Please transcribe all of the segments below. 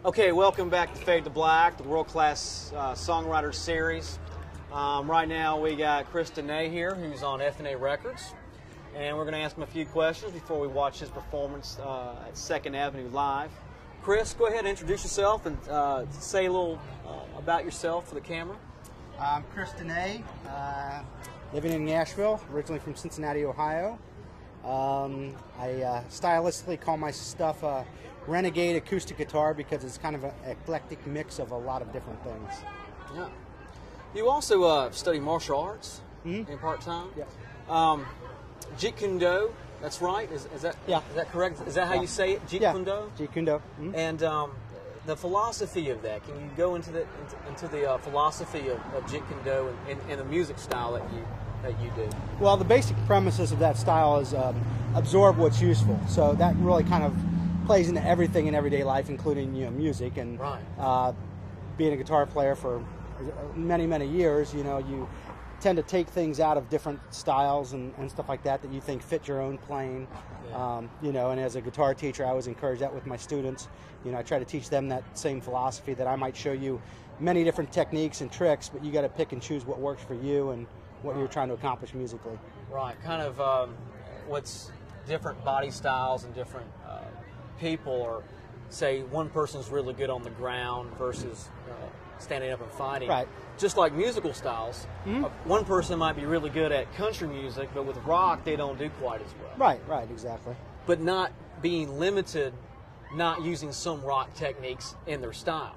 Okay, welcome back to Fade to Black, the world-class Songwriters series. Right now we got Chris Dunnett here, who's on F&A Records, and we're going to ask him a few questions before we watch his performance at 2nd Avenue Live. Chris, go ahead and introduce yourself and say a little about yourself for the camera. I'm Chris Dunnett, living in Nashville, originally from Cincinnati, Ohio. I stylistically call my stuff a renegade acoustic guitar because it's kind of an eclectic mix of a lot of different things. Yeah. You also study martial arts in part-time? Yeah. Jeet Kune Do, that's right? Is that correct? Is that how you say it? Jeet Kune Do? Jeet Kune Do. And the philosophy of that, can you go into the philosophy of Jeet Kune Do and the music style that you do? Well, the basic premises of that style is absorb what's useful. So that really kind of plays into everything in everyday life, including music. And being a guitar player for many years, you tend to take things out of different styles and stuff like that you think fit your own playing. Yeah. And as a guitar teacher, I always encourage that with my students. I try to teach them that same philosophy, that I might show you many different techniques and tricks, but you got to pick and choose what works for you and what you're trying to accomplish musically. Right, kind of what's different body styles and different people, or say one person's really good on the ground versus standing up and fighting. Right. Just like musical styles, one person might be really good at country music, but with rock they don't do quite as well. Right, exactly. But not being limited, not using some rock techniques in their style.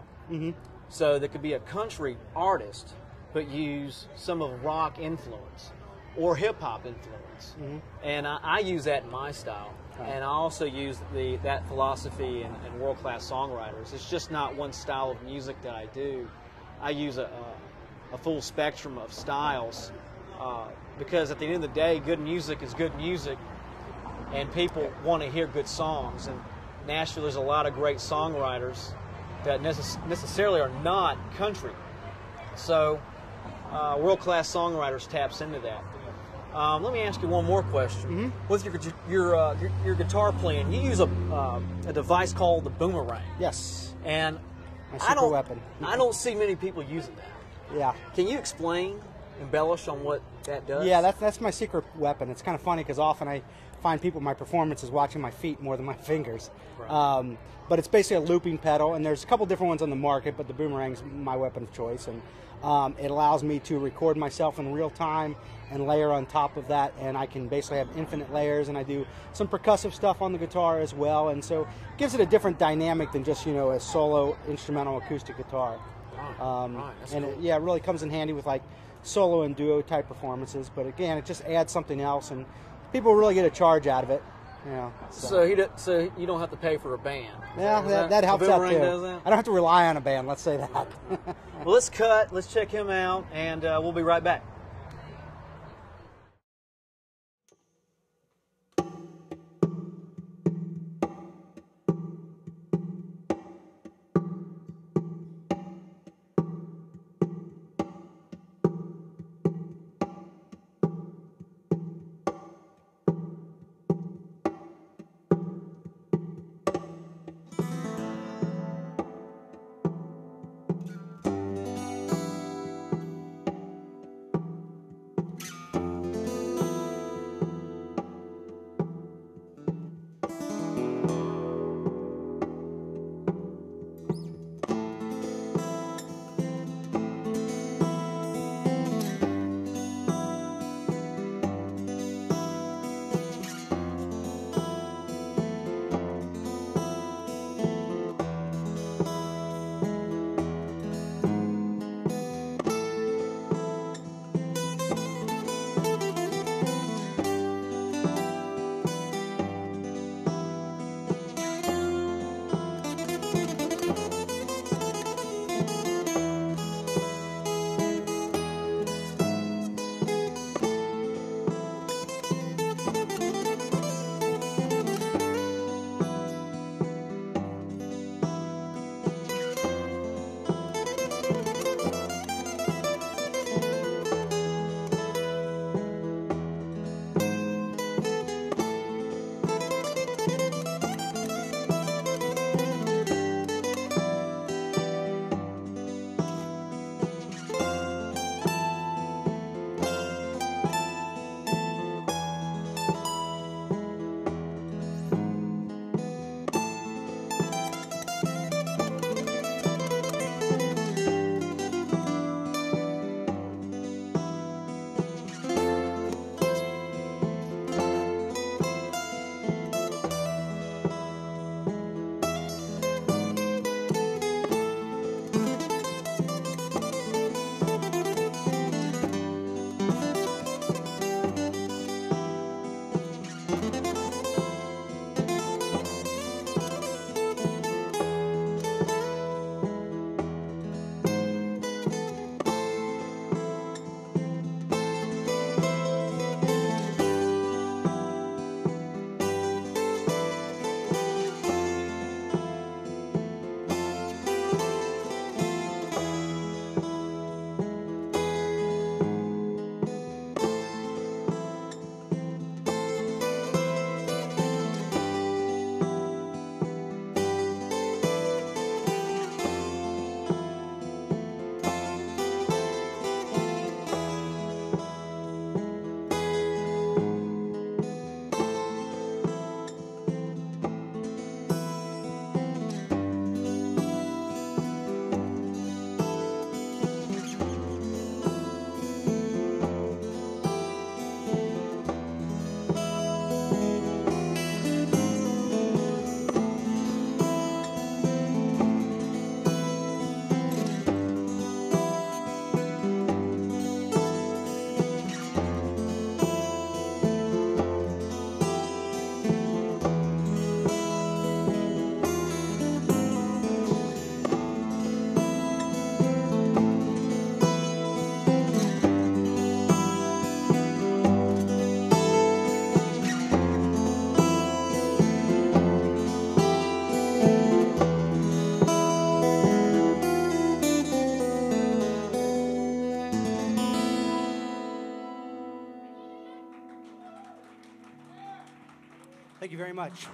So there could be a country artist, but use some of rock influence or hip-hop influence. And I use that in my style. And I also use that philosophy in world-class songwriters. It's just not one style of music that I do. I use a full spectrum of styles because at the end of the day, good music is good music, and people want to hear good songs. And Nashville, there's a lot of great songwriters that necessarily are not country. So world-class songwriters taps into that. Let me ask you one more question. With your guitar playing, you use a device called the boomerang. Yes. And my secret weapon. I don't see many people using that. Yeah. Can you embellish on what that does? Yeah, that's my secret weapon. It's kind of funny because often I find people in my performances watching my feet more than my fingers. Right. But it's basically a looping pedal, and there's a couple different ones on the market, but the boomerang's my weapon of choice. And it allows me to record myself in real time and layer on top of that, and I can basically have infinite layers, and I do some percussive stuff on the guitar as well, and so it gives it a different dynamic than just a solo instrumental acoustic guitar. And cool. It really comes in handy with like solo and duo type performances, but again, it just adds something else, and people really get a charge out of it. So you don't have to pay for a band. Yeah, that helps out too. I don't have to rely on a band, let's say that. Well, let's cut, let's check him out, and we'll be right back. Thank you very much.